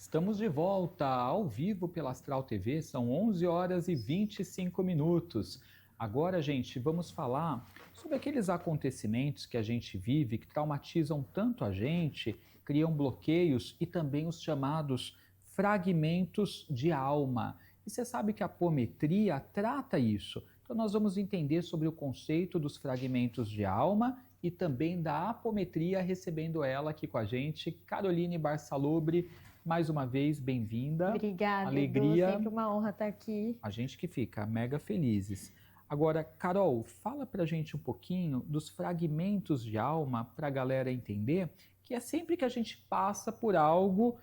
Estamos de volta ao vivo pela Astral TV, são 11 horas e 25 minutos. Agora, gente, vamos falar sobre aqueles acontecimentos que a gente vive, que traumatizam tanto a gente, criam bloqueios e também os chamados fragmentos de alma. E você sabe que a apometria trata isso. Então, nós vamos entender sobre o conceito dos fragmentos de alma e também da apometria, recebendo ela aqui com a gente, Caroline Barçalubre. Mais uma vez, bem-vinda. Obrigada, Edu. Alegria. Sempre uma honra estar aqui. A gente que fica mega felizes. Agora, Carol, fala pra gente um pouquinho dos fragmentos de alma para a galera entender que é sempre que a gente passa por algo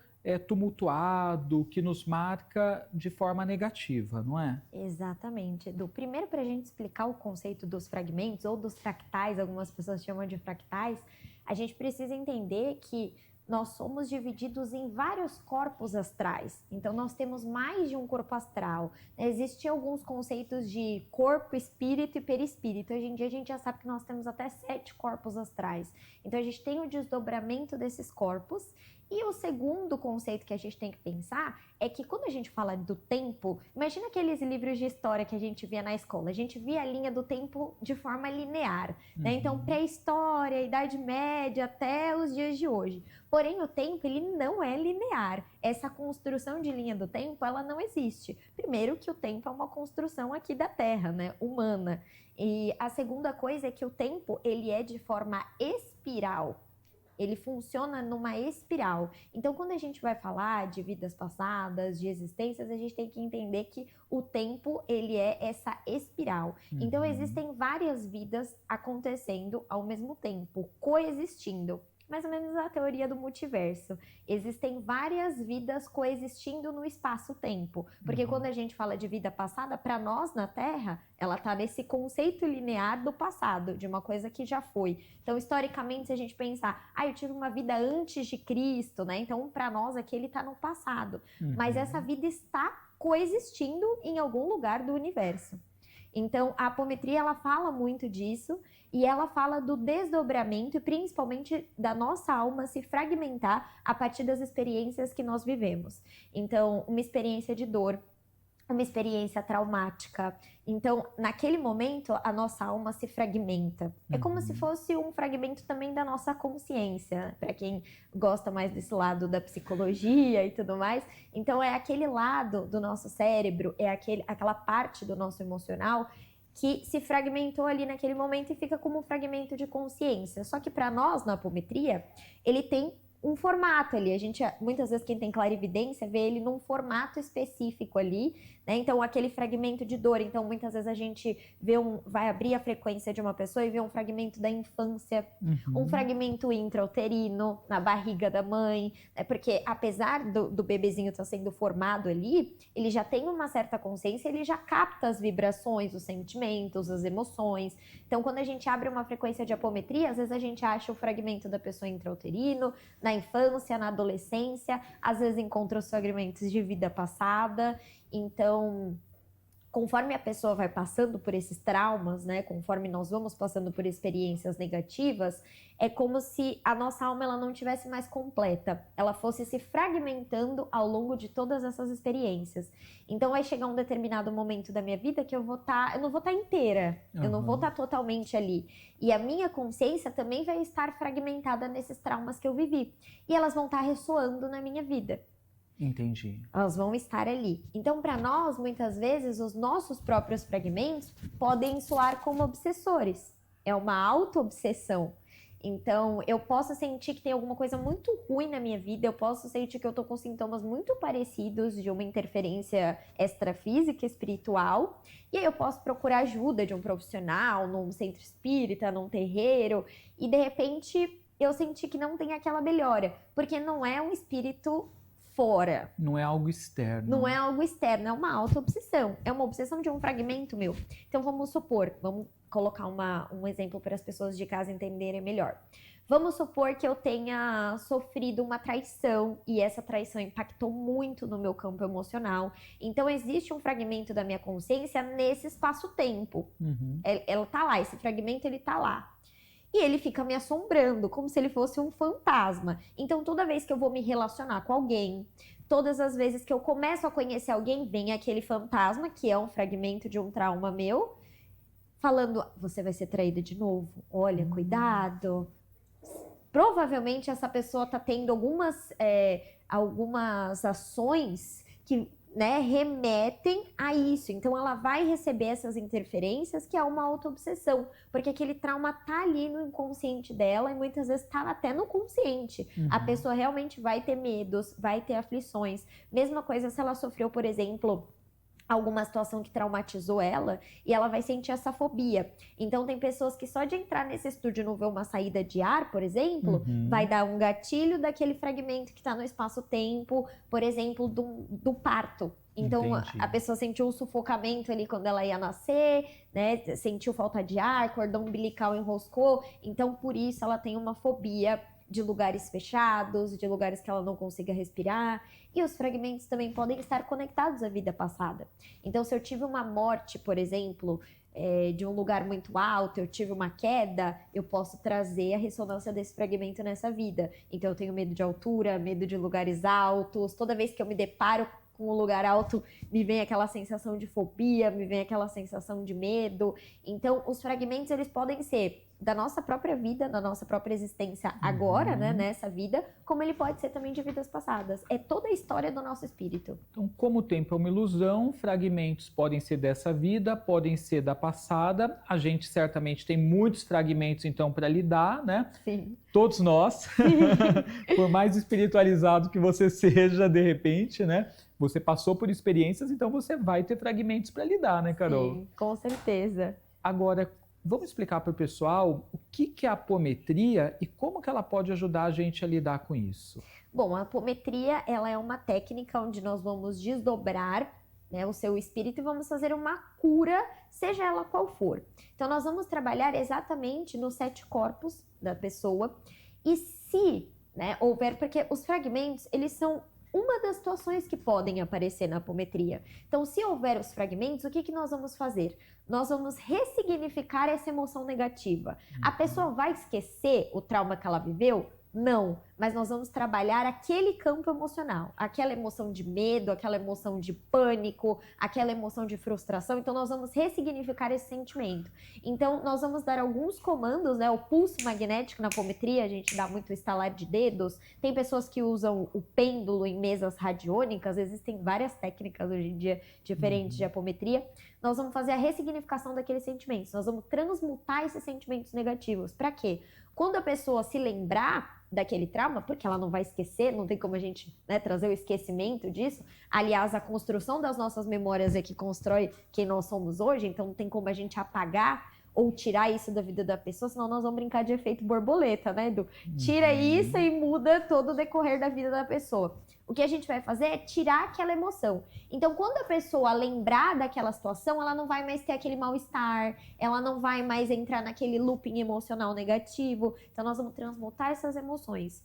tumultuado, que nos marca de forma negativa, não é? Exatamente, Edu. Primeiro, para a gente explicar o conceito dos fragmentos ou dos fractais, algumas pessoas chamam de fractais, a gente precisa entender que nós somos divididos em vários corpos astrais. Então, nós temos mais de um corpo astral. Existem alguns conceitos de corpo, espírito e perispírito. Hoje em dia, a gente já sabe que nós temos até 7 corpos astrais. Então, a gente tem o desdobramento desses corpos. E o segundo conceito que a gente tem que pensar é que quando a gente fala do tempo, imagina aqueles livros de história que a gente via na escola. A gente via a linha do tempo de forma linear, né? Então, pré-história, Idade Média, até os dias de hoje. Porém, o tempo, ele não é linear. Essa construção de linha do tempo, ela não existe. Primeiro que o tempo é uma construção aqui da Terra, né? Humana. E a segunda coisa é que o tempo, ele é de forma espiral. Ele funciona numa espiral. Então, quando a gente vai falar de vidas passadas, de existências, a gente tem que entender que o tempo, ele é essa espiral. Então, existem várias vidas acontecendo ao mesmo tempo, coexistindo. Mais ou menos a teoria do multiverso. Existem várias vidas coexistindo no espaço-tempo. Porque quando a gente fala de vida passada, para nós na Terra, ela está nesse conceito linear do passado, de uma coisa que já foi. Então, historicamente, se a gente pensar, eu tive uma vida antes de Cristo, né? Então, para nós aqui, ele está no passado. Mas essa vida está coexistindo em algum lugar do universo. Então, a apometria, ela fala muito disso e ela fala do desdobramento e principalmente da nossa alma se fragmentar a partir das experiências que nós vivemos. Então, uma experiência de dor, uma experiência traumática. Então, naquele momento, a nossa alma se fragmenta. É como se fosse um fragmento também da nossa consciência, para quem gosta mais desse lado da psicologia e tudo mais. Então, é aquele lado do nosso cérebro, é aquela parte do nosso emocional que se fragmentou ali naquele momento e fica como um fragmento de consciência. Só que para nós, na apometria, ele tem um formato ali. A gente, muitas vezes, quem tem clarividência, vê ele num formato específico ali, né? Então, aquele fragmento de dor. Então, muitas vezes a gente vai abrir a frequência de uma pessoa e vê um fragmento da infância, um fragmento intrauterino, na barriga da mãe, né? Porque apesar do bebezinho estar sendo formado ali, ele já tem uma certa consciência, ele já capta as vibrações, os sentimentos, as emoções. Então, quando a gente abre uma frequência de apometria, às vezes a gente acha o fragmento da pessoa intrauterino, na infância, na adolescência, às vezes encontra os fragmentos de vida passada. Então, conforme a pessoa vai passando por esses traumas, né, conforme nós vamos passando por experiências negativas, é como se a nossa alma ela não tivesse mais completa, ela fosse se fragmentando ao longo de todas essas experiências. Então vai chegar um determinado momento da minha vida que eu não vou estar inteira, eu não vou estar totalmente ali. E a minha consciência também vai estar fragmentada nesses traumas que eu vivi. E elas vão estar ressoando na minha vida. Entendi. Elas vão estar ali. Então, para nós, muitas vezes, os nossos próprios fragmentos podem soar como obsessores. É uma auto-obsessão. Então, eu posso sentir que tem alguma coisa muito ruim na minha vida, eu posso sentir que eu tô com sintomas muito parecidos de uma interferência extrafísica, espiritual, e aí eu posso procurar ajuda de um profissional, num centro espírita, num terreiro, e de repente eu senti que não tem aquela melhora, porque não é um espírito fora. Não é algo externo. Não é algo externo, é uma auto-obsessão. É uma obsessão de um fragmento meu. Então, vamos supor, vamos colocar um exemplo para as pessoas de casa entenderem melhor. Vamos supor que eu tenha sofrido uma traição e essa traição impactou muito no meu campo emocional. Então, existe um fragmento da minha consciência nesse espaço-tempo. Ela tá lá, esse fragmento ele tá lá. E ele fica me assombrando, como se ele fosse um fantasma. Então, toda vez que eu vou me relacionar com alguém, todas as vezes que eu começo a conhecer alguém, vem aquele fantasma, que é um fragmento de um trauma meu, falando, você vai ser traída de novo, olha, cuidado. Provavelmente essa pessoa está tendo algumas ações que, né, remetem a isso. Então ela vai receber essas interferências, que é uma autoobsessão, porque aquele trauma tá ali no inconsciente dela e muitas vezes tá até no consciente. A pessoa realmente vai ter medos, vai ter aflições. Mesma coisa se ela sofreu, por exemplo, alguma situação que traumatizou ela e ela vai sentir essa fobia. Então tem pessoas que só de entrar nesse estúdio e não ver uma saída de ar, por exemplo, vai dar um gatilho daquele fragmento que está no espaço-tempo, por exemplo, do parto. Então a pessoa sentiu um sufocamento ali quando ela ia nascer, né? Sentiu falta de ar, cordão umbilical enroscou, então por isso ela tem uma fobia de lugares fechados, de lugares que ela não consiga respirar. E os fragmentos também podem estar conectados à vida passada. Então, se eu tive uma morte, por exemplo, de um lugar muito alto, eu tive uma queda, eu posso trazer a ressonância desse fragmento nessa vida. Então, eu tenho medo de altura, medo de lugares altos. Toda vez que eu me deparo com um lugar alto, me vem aquela sensação de fobia, me vem aquela sensação de medo. Então, os fragmentos, eles podem ser da nossa própria vida, da nossa própria existência agora, né, nessa vida, como ele pode ser também de vidas passadas. É toda a história do nosso espírito. Então, como o tempo é uma ilusão, fragmentos podem ser dessa vida, podem ser da passada. A gente certamente tem muitos fragmentos, então, para lidar, né? Sim. Todos nós, por mais espiritualizado que você seja, de repente, né? Você passou por experiências, então você vai ter fragmentos para lidar, né, Carol? Sim, com certeza. Agora, vamos explicar para o pessoal o que é a apometria e como que ela pode ajudar a gente a lidar com isso. Bom, a apometria, ela é uma técnica onde nós vamos desdobrar, né, o seu espírito e vamos fazer uma cura, seja ela qual for. Então, nós vamos trabalhar exatamente nos 7 corpos da pessoa e se, né, houver, porque os fragmentos, eles são uma das situações que podem aparecer na apometria. Então, se houver os fragmentos, o que nós vamos fazer? Nós vamos ressignificar essa emoção negativa. A pessoa vai esquecer o trauma que ela viveu? Não, mas nós vamos trabalhar aquele campo emocional, aquela emoção de medo, aquela emoção de pânico, aquela emoção de frustração. Então, nós vamos ressignificar esse sentimento. Então, nós vamos dar alguns comandos, né? O pulso magnético na apometria, a gente dá muito estalar de dedos. Tem pessoas que usam o pêndulo em mesas radiônicas, existem várias técnicas hoje em dia diferentes de apometria. Nós vamos fazer a ressignificação daqueles sentimentos, nós vamos transmutar esses sentimentos negativos. Para quê? Quando a pessoa se lembrar daquele trauma, porque ela não vai esquecer, não tem como a gente, né, trazer o esquecimento disso. Aliás, a construção das nossas memórias é que constrói quem nós somos hoje, então não tem como a gente apagar ou tirar isso da vida da pessoa, senão nós vamos brincar de efeito borboleta, né, Edu? Tira isso e muda todo o decorrer da vida da pessoa. O que a gente vai fazer é tirar aquela emoção. Então, quando a pessoa lembrar daquela situação, ela não vai mais ter aquele mal-estar, ela não vai mais entrar naquele looping emocional negativo. Então, nós vamos transmutar essas emoções.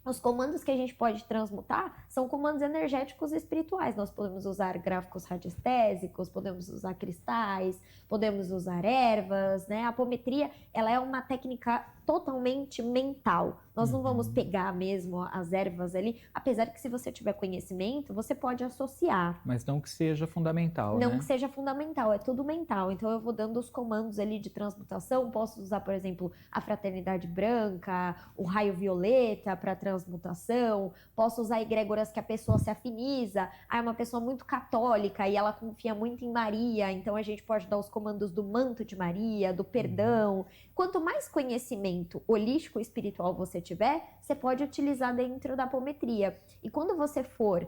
Os comandos que a gente pode transmutar são comandos energéticos e espirituais. Nós podemos usar gráficos radiestésicos, podemos usar cristais, podemos usar ervas, né? A apometria, ela é uma técnica totalmente mental. Nós não vamos pegar mesmo as ervas ali, apesar que se você tiver conhecimento, você pode associar. Mas não que seja fundamental, Não né? que seja fundamental, é tudo mental. Então eu vou dando os comandos ali de transmutação, posso usar, por exemplo, a fraternidade branca, o raio violeta para transmutação, posso usar egrégoras que a pessoa se afiniza. Ah, é uma pessoa muito católica e ela confia muito em Maria, então a gente pode dar os comandos do manto de Maria, do perdão. Quanto mais conhecimento holístico e espiritual você tiver, você pode utilizar dentro da apometria. E quando você for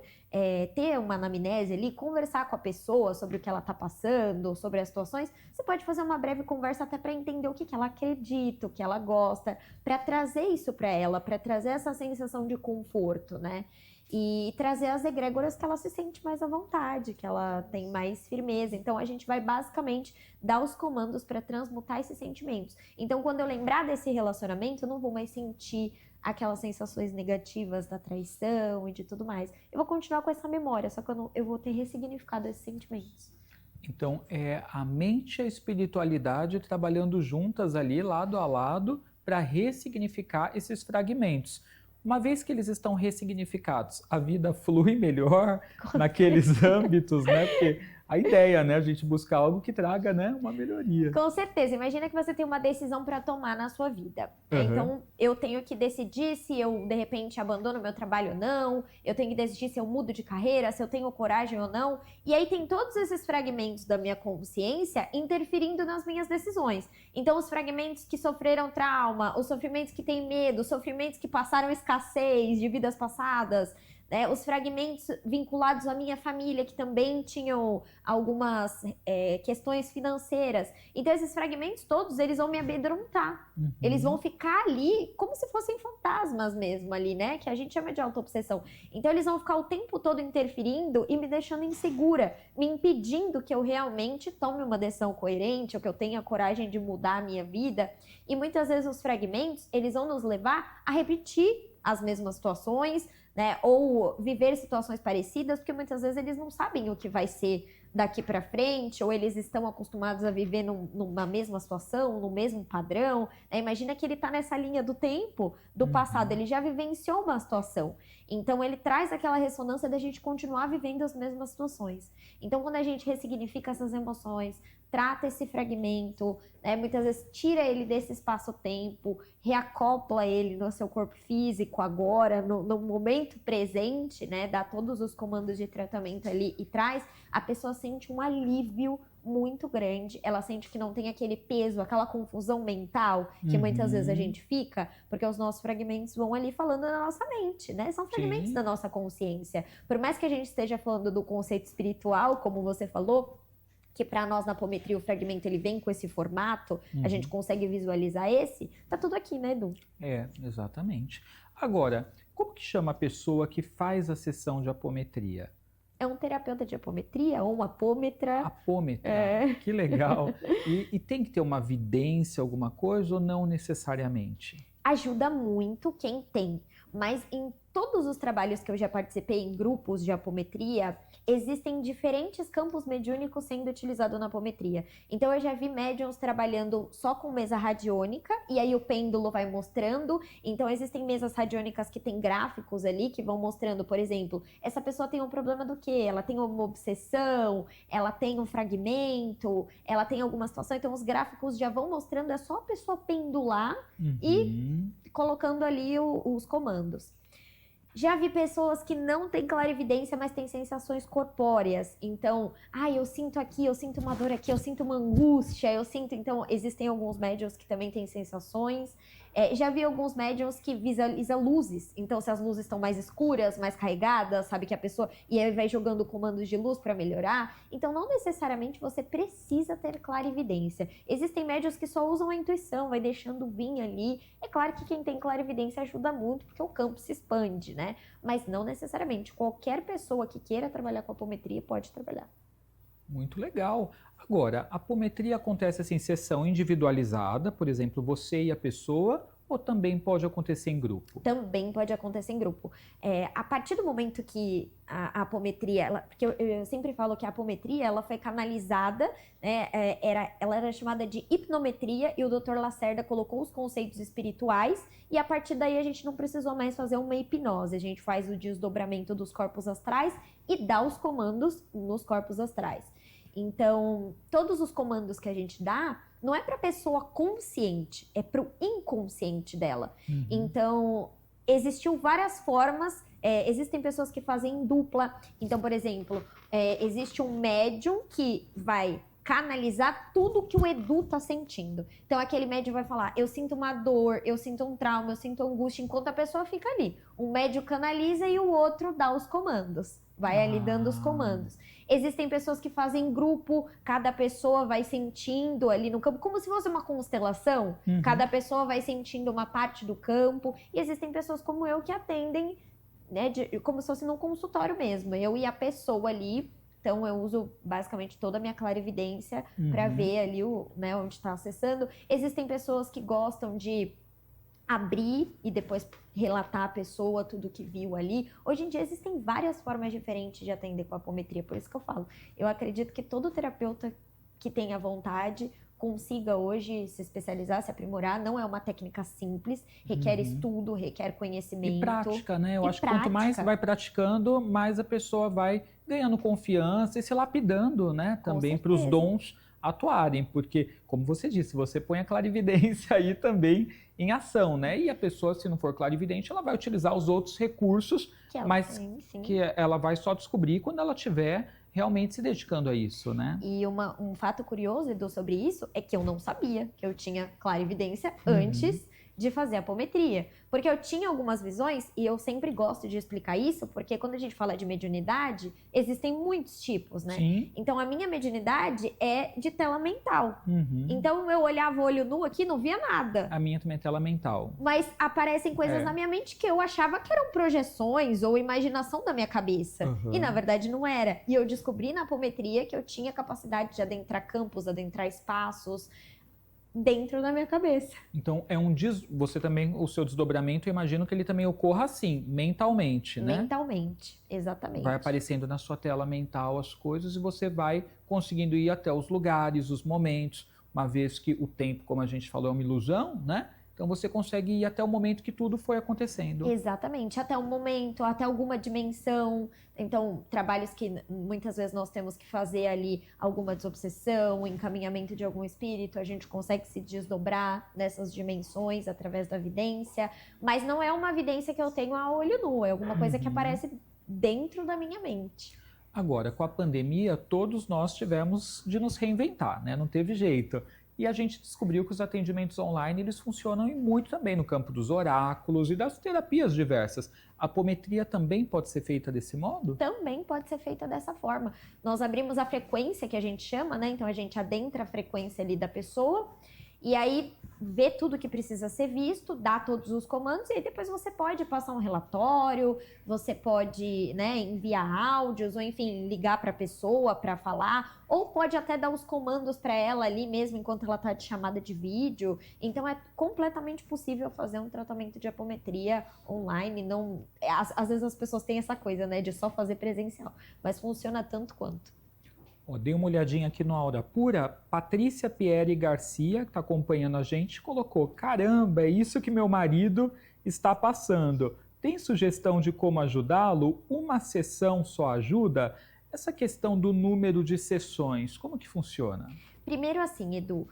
ter uma anamnese ali, conversar com a pessoa sobre o que ela está passando, sobre as situações, você pode fazer uma breve conversa até para entender o que ela acredita, o que ela gosta, para trazer isso para ela, para trazer essa sensação de conforto, né? E trazer as egrégoras que ela se sente mais à vontade, que ela tem mais firmeza. Então, a gente vai basicamente dar os comandos para transmutar esses sentimentos. Então, quando eu lembrar desse relacionamento, eu não vou mais sentir aquelas sensações negativas da traição e de tudo mais. Eu vou continuar com essa memória, só que eu vou ter ressignificado esses sentimentos. Então, é a mente e a espiritualidade trabalhando juntas ali, lado a lado, para ressignificar esses fragmentos. uma vez que eles estão ressignificados, a vida flui melhor naqueles âmbitos, né? Porque a ideia, né? A gente buscar algo que traga, né, uma melhoria. Com certeza. Imagina que você tem uma decisão para tomar na sua vida, né? Uhum. Então, eu tenho que decidir se eu, de repente, abandono meu trabalho ou não. Eu tenho que decidir se eu mudo de carreira, se eu tenho coragem ou não. E aí tem todos esses fragmentos da minha consciência interferindo nas minhas decisões. Então, os fragmentos que sofreram trauma, os sofrimentos que têm medo, os sofrimentos que passaram escassez de vidas passadas, né, os fragmentos vinculados à minha família, que também tinham algumas questões financeiras. Então, esses fragmentos todos, eles vão me amedrontar. Uhum. Eles vão ficar ali como se fossem fantasmas mesmo ali, né? Que a gente chama de autoobsessão. Então, eles vão ficar o tempo todo interferindo e me deixando insegura, me impedindo que eu realmente tome uma decisão coerente ou que eu tenha coragem de mudar a minha vida. E muitas vezes os fragmentos, eles vão nos levar a repetir as mesmas situações, né? Ou viver situações parecidas, porque muitas vezes eles não sabem o que vai ser daqui para frente, ou eles estão acostumados a viver numa mesma situação, no mesmo padrão, né? Imagina que ele está nessa linha do tempo do passado, ele já vivenciou uma situação. Então, ele traz aquela ressonância da gente continuar vivendo as mesmas situações. Então, quando a gente ressignifica essas emoções, trata esse fragmento, né, muitas vezes tira ele desse espaço-tempo, reacopla ele no seu corpo físico agora, no momento presente, né, dá todos os comandos de tratamento ali e traz, a pessoa sente um alívio muito grande, ela sente que não tem aquele peso, aquela confusão mental que muitas vezes a gente fica, porque os nossos fragmentos vão ali falando na nossa mente, né? São fragmentos da nossa consciência. Por mais que a gente esteja falando do conceito espiritual, como você falou, que para nós na apometria o fragmento ele vem com esse formato, a gente consegue visualizar esse, tá tudo aqui, né, Edu? É, exatamente. Agora, como que chama a pessoa que faz a sessão de apometria? É um terapeuta de apometria ou um apômetra. Apômetra, É. que legal. E tem que ter uma vidência, alguma coisa, ou não necessariamente? Ajuda muito quem tem, mas em todos os trabalhos que eu já participei em grupos de apometria, existem diferentes campos mediúnicos sendo utilizados na apometria. Então eu já vi médiums trabalhando só com mesa radiônica, e aí o pêndulo vai mostrando. Então existem mesas radiônicas que tem gráficos ali, que vão mostrando, por exemplo, essa pessoa tem um problema do quê? Ela tem uma obsessão, ela tem um fragmento, ela tem alguma situação, então os gráficos já vão mostrando, é só a pessoa pendular e colocando ali os comandos. Já vi pessoas que não têm clarividência, mas têm sensações corpóreas. Então, eu sinto aqui, eu sinto uma dor aqui, eu sinto uma angústia, eu sinto... Então, existem alguns médiuns que também têm sensações. Já vi alguns médiuns que visualizam luzes. Então, se as luzes estão mais escuras, mais carregadas, sabe que a pessoa... E aí vai jogando comandos de luz para melhorar. Então, não necessariamente você precisa ter clarividência. Existem médiuns que só usam a intuição, vai deixando vir ali. É claro que quem tem clarividência ajuda muito, porque o campo se expande, né? Mas não necessariamente. Qualquer pessoa que queira trabalhar com apometria pode trabalhar. Muito legal. Agora, a apometria acontece assim, em sessão individualizada, por exemplo, você e a pessoa, ou também pode acontecer em grupo? Também pode acontecer em grupo. A partir do momento que a apometria, porque eu sempre falo que a apometria ela foi canalizada, né, ela era chamada de hipnometria e o Dr. Lacerda colocou os conceitos espirituais e a partir daí a gente não precisou mais fazer uma hipnose, a gente faz o desdobramento dos corpos astrais e dá os comandos nos corpos astrais. Então, todos os comandos que a gente dá não é para a pessoa consciente, é para o inconsciente dela. Então, existiam várias formas, existem pessoas que fazem em dupla. Então, por exemplo, existe um médium que vai canalizar tudo que o Edu tá sentindo. Então, aquele médium vai falar, eu sinto uma dor, eu sinto um trauma, eu sinto angústia, enquanto a pessoa fica ali. Um médium canaliza e o outro dá os comandos. Vai ali dando os comandos. Existem pessoas que fazem grupo, cada pessoa vai sentindo ali no campo, como se fosse uma constelação. Cada pessoa vai sentindo uma parte do campo. E existem pessoas como eu que atendem, né, como se fosse num consultório mesmo. Eu e a pessoa ali. Então, eu uso basicamente toda a minha clarividência para ver ali né, onde está acessando. Existem pessoas que gostam de abrir e depois relatar a pessoa tudo que viu ali. Hoje em dia existem várias formas diferentes de atender com a apometria, por isso que eu falo. Eu acredito que todo terapeuta que tenha vontade consiga hoje se especializar, se aprimorar. Não é uma técnica simples, requer estudo, requer conhecimento. E prática, né? Eu acho que prática. quanto mais vai praticando, mais a pessoa vai ganhando confiança e se lapidando, né? Também para os dons atuarem, porque, como você disse, você põe a clarividência aí também em ação, né? E a pessoa, se não for clarividente, ela vai utilizar os outros recursos, mas que ela vai só descobrir quando ela tiver realmente se dedicando a isso, né? E um fato curioso, Edu, sobre isso é que eu não sabia que eu tinha clarividência antes de fazer a apometria. Porque eu tinha algumas visões, e eu sempre gosto de explicar isso, porque quando a gente fala de mediunidade, existem muitos tipos, né? Sim. Então, a minha mediunidade é de tela mental. Então, eu olhava o olho nu aqui, não via nada. A minha também é tela mental. Mas aparecem coisas na minha mente que eu achava que eram projeções ou imaginação da minha cabeça. E, na verdade, não era. E eu descobri na apometria que eu tinha capacidade de adentrar campos, adentrar espaços dentro da minha cabeça. Então, você também, o seu desdobramento, eu imagino que ele também ocorra assim, mentalmente, né? Mentalmente, exatamente. Vai aparecendo na sua tela mental as coisas e você vai conseguindo ir até os lugares, os momentos, uma vez que o tempo, como a gente falou, é uma ilusão, né? Então você consegue ir até o momento que tudo foi acontecendo. Exatamente, até o momento, até alguma dimensão. Então, trabalhos que muitas vezes nós temos que fazer ali alguma desobsessão, encaminhamento de algum espírito, a gente consegue se desdobrar nessas dimensões através da vidência, mas não é uma vidência que eu tenho a olho nu, é alguma coisa que aparece dentro da minha mente. Agora, com a pandemia, todos nós tivemos de nos reinventar, né? Não teve jeito. E a gente descobriu que os atendimentos online, eles funcionam muito também no campo dos oráculos e das terapias diversas. A apometria também pode ser feita desse modo? Também pode ser feita dessa forma. Nós abrimos a frequência que a gente chama, né? Então a gente adentra a frequência ali da pessoa e aí vê tudo que precisa ser visto, dá todos os comandos e aí depois você pode passar um relatório, você pode, né, enviar áudios ou enfim, ligar para a pessoa para falar, ou pode até dar os comandos para ela ali mesmo enquanto ela está de chamada de vídeo. Então é completamente possível fazer um tratamento de apometria online. Não, às vezes as pessoas têm essa coisa, né, de só fazer presencial, mas funciona tanto quanto. Dei uma olhadinha aqui no Aura Pura, Patrícia Pierre Garcia, que está acompanhando a gente, colocou: caramba, é isso que meu marido está passando. Tem sugestão de como ajudá-lo? Uma sessão só ajuda? Essa questão do número de sessões, como que funciona? Primeiro assim, Edu,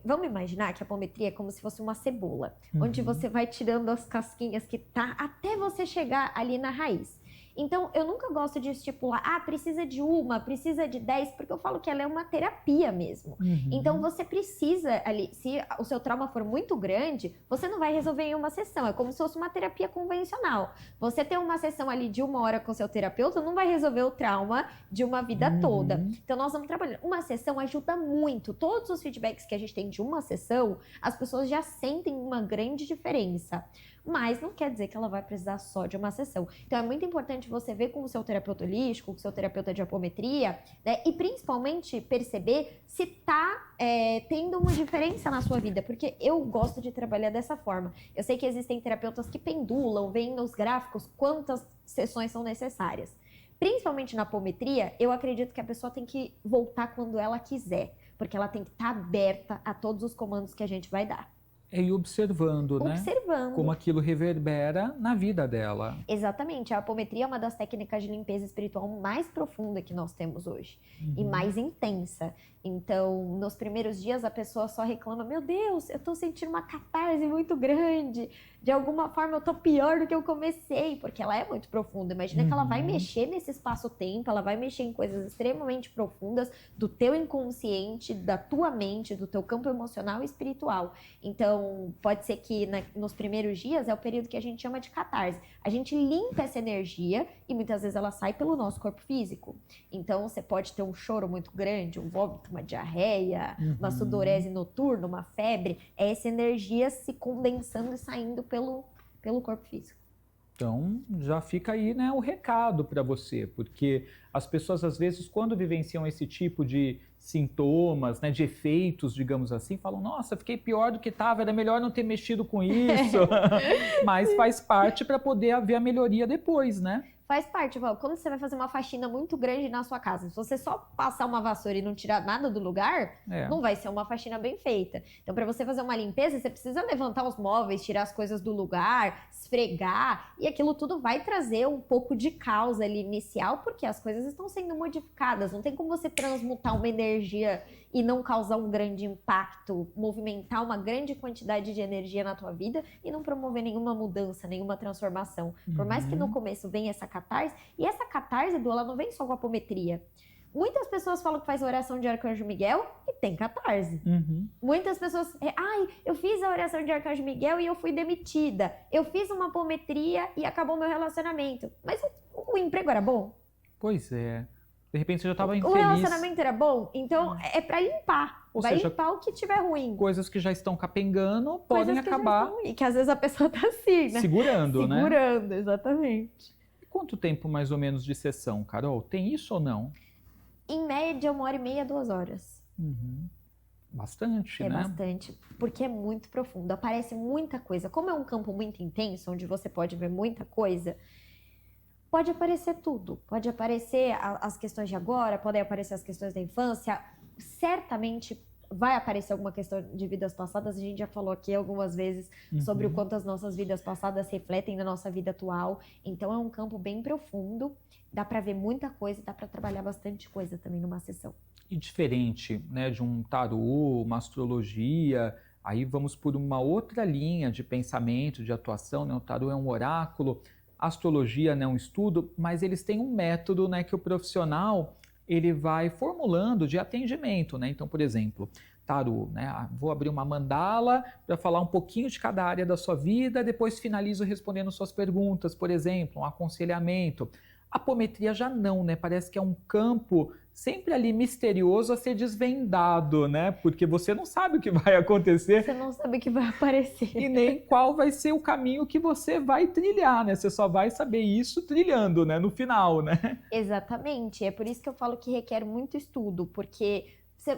vamos imaginar que a apometria é como se fosse uma cebola, onde você vai tirando as casquinhas que tá até você chegar ali na raiz. Então, eu nunca gosto de estipular, precisa de uma, precisa de 10, porque eu falo que ela é uma terapia mesmo. Então, você precisa ali, se o seu trauma for muito grande, você não vai resolver em uma sessão, é como se fosse uma terapia convencional. Você ter uma sessão ali de 1 hora com seu terapeuta não vai resolver o trauma de uma vida toda. Então, nós vamos trabalhar. Uma sessão ajuda muito. Todos os feedbacks que a gente tem de uma sessão, as pessoas já sentem uma grande diferença. Mas não quer dizer que ela vai precisar só de uma sessão. Então é muito importante você ver com o seu terapeuta holístico, com o seu terapeuta de apometria, né? E principalmente perceber se tá tendo uma diferença na sua vida, porque eu gosto de trabalhar dessa forma. Eu sei que existem terapeutas que pendulam, veem nos gráficos quantas sessões são necessárias. Principalmente na apometria, eu acredito que a pessoa tem que voltar quando ela quiser, porque ela tem que estar aberta a todos os comandos que a gente vai dar. É ir observando, né? Observando. Como aquilo reverbera na vida dela. Exatamente. A apometria é uma das técnicas de limpeza espiritual mais profunda que nós temos hoje. E mais intensa. Então, nos primeiros dias, a pessoa só reclama: meu Deus, eu tô sentindo uma catarse muito grande. De alguma forma, eu tô pior do que eu comecei. Porque ela é muito profunda. Imagina que ela vai mexer nesse espaço-tempo, ela vai mexer em coisas extremamente profundas do teu inconsciente, da tua mente, do teu campo emocional e espiritual. Então, pode ser que nos primeiros dias é o período que a gente chama de catarse. A gente limpa essa energia e muitas vezes ela sai pelo nosso corpo físico. Então, você pode ter um choro muito grande, um vômito, uma diarreia, uma sudorese noturna, uma febre. É essa energia se condensando e saindo pelo corpo físico. Então, já fica aí, né, o recado para você, porque as pessoas, às vezes, quando vivenciam esse tipo de sintomas, né, de efeitos, digamos assim, falam: nossa, fiquei pior do que estava, era melhor não ter mexido com isso. Mas faz parte para poder haver a melhoria depois, né? Faz parte, Val. Quando você vai fazer uma faxina muito grande na sua casa, se você só passar uma vassoura e não tirar nada do lugar, não vai ser uma faxina bem feita. Então, para você fazer uma limpeza, você precisa levantar os móveis, tirar as coisas do lugar, esfregar, e aquilo tudo vai trazer um pouco de caos ali inicial, porque as coisas estão sendo modificadas. Não tem como você transmutar uma energia e não causar um grande impacto, movimentar uma grande quantidade de energia na tua vida e não promover nenhuma mudança, nenhuma transformação. Por mais que no começo venha essa catarse, e essa catarse, Edu, ela não vem só com a apometria. Muitas pessoas falam que faz a oração de Arcanjo Miguel e tem catarse. Muitas pessoas, eu fiz a oração de Arcanjo Miguel e eu fui demitida. Eu fiz uma apometria e acabou meu relacionamento. Mas o emprego era bom? Pois é. De repente você já estava infeliz. O relacionamento era bom? Então é pra limpar. Vai limpar o que tiver ruim. Coisas que já estão capengando podem acabar. E que às vezes a pessoa tá assim, né? Segurando, né? Segurando, exatamente. E quanto tempo mais ou menos de sessão, Carol? Tem isso ou não? Em média, 1h30, 2 horas. Bastante, né? É bastante, porque é muito profundo. Aparece muita coisa. Como é um campo muito intenso, onde você pode ver muita coisa, pode aparecer tudo. Pode aparecer as questões de agora, podem aparecer as questões da infância. Certamente vai aparecer alguma questão de vidas passadas. A gente já falou aqui algumas vezes sobre o quanto as nossas vidas passadas refletem na nossa vida atual. Então é um campo bem profundo. Dá para ver muita coisa, dá para trabalhar bastante coisa também numa sessão. E diferente, né, de um tarô, uma astrologia, aí vamos por uma outra linha de pensamento, de atuação, né? O tarô é um oráculo, a astrologia, né, um estudo, mas eles têm um método, né, que o profissional ele vai formulando de atendimento, né? Então, por exemplo, tarô, né? Vou abrir uma mandala para falar um pouquinho de cada área da sua vida, depois finalizo respondendo suas perguntas, por exemplo, um aconselhamento. A apometria já não, né? Parece que é um campo sempre ali misterioso a ser desvendado, né? Porque você não sabe o que vai acontecer. Você não sabe o que vai aparecer. E nem qual vai ser o caminho que você vai trilhar, né? Você só vai saber isso trilhando, né? No final, né? Exatamente. É por isso que eu falo que requer muito estudo, porque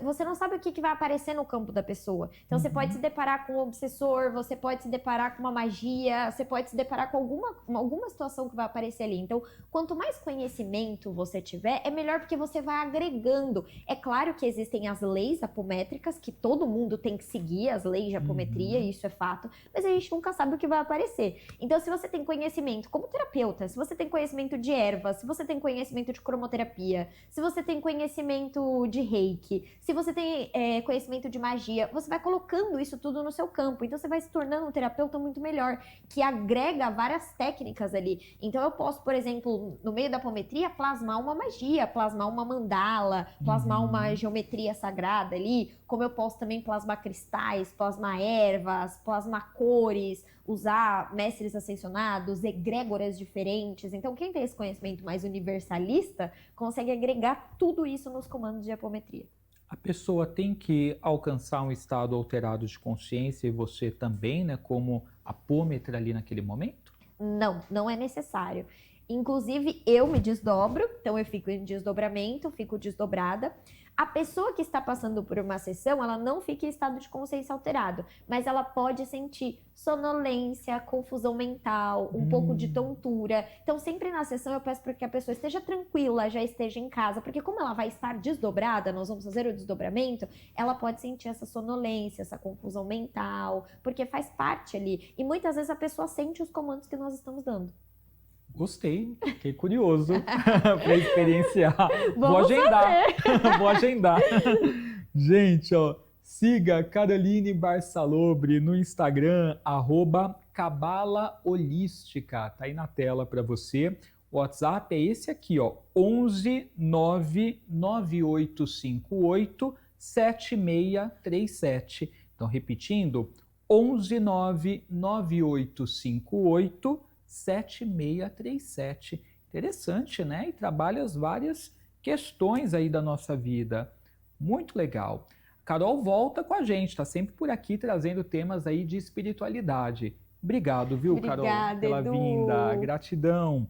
você não sabe o que vai aparecer no campo da pessoa. Então, você pode se deparar com um obsessor, você pode se deparar com uma magia, você pode se deparar com alguma situação que vai aparecer ali. Então, quanto mais conhecimento você tiver, é melhor porque você vai agregando. É claro que existem as leis apométricas, que todo mundo tem que seguir, as leis de apometria, isso é fato, mas a gente nunca sabe o que vai aparecer. Então, se você tem conhecimento como terapeuta, se você tem conhecimento de ervas, se você tem conhecimento de cromoterapia, se você tem conhecimento de reiki, se você tem conhecimento de magia, você vai colocando isso tudo no seu campo. Então, você vai se tornando um terapeuta muito melhor, que agrega várias técnicas ali. Então, eu posso, por exemplo, no meio da apometria, plasmar uma magia, plasmar uma mandala, plasmar uma geometria sagrada ali, como eu posso também plasmar cristais, plasmar ervas, plasmar cores, usar mestres ascensionados, egrégoras diferentes. Então, quem tem esse conhecimento mais universalista, consegue agregar tudo isso nos comandos de apometria. A pessoa tem que alcançar um estado alterado de consciência e você também, né, como apômetra ali naquele momento? Não, não é necessário. Inclusive, eu me desdobro, então eu fico em desdobramento, fico desdobrada. A pessoa que está passando por uma sessão, ela não fica em estado de consciência alterado, mas ela pode sentir sonolência, confusão mental, um pouco de tontura. Então, sempre na sessão eu peço para que a pessoa esteja tranquila, já esteja em casa, porque como ela vai estar desdobrada, nós vamos fazer o desdobramento, ela pode sentir essa sonolência, essa confusão mental, porque faz parte ali. E muitas vezes a pessoa sente os comandos que nós estamos dando. Gostei, fiquei curioso para experienciar. Vou Vamos agendar. Vou agendar. Gente, ó, siga Caroline Barçalobre no Instagram, @cabalaholística. Tá aí na tela para você. O WhatsApp é esse aqui, ó, 11 99858 7637. Então, repetindo, 11 99858 7637. Interessante, né? E trabalha as várias questões aí da nossa vida. Muito legal. Carol volta com a gente, está sempre por aqui trazendo temas aí de espiritualidade. Obrigado, viu, Obrigada, Carol, pela Edu. vinda. Gratidão.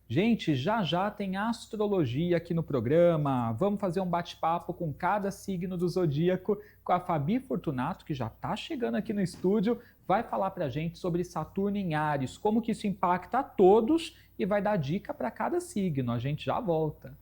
Gente, já já tem astrologia aqui no programa. Vamos fazer um bate-papo com cada signo do zodíaco com a Fabi Fortunato, que já está chegando aqui no estúdio, vai falar para a gente sobre Saturno em Áries, como que isso impacta a todos e vai dar dica para cada signo. A gente já volta.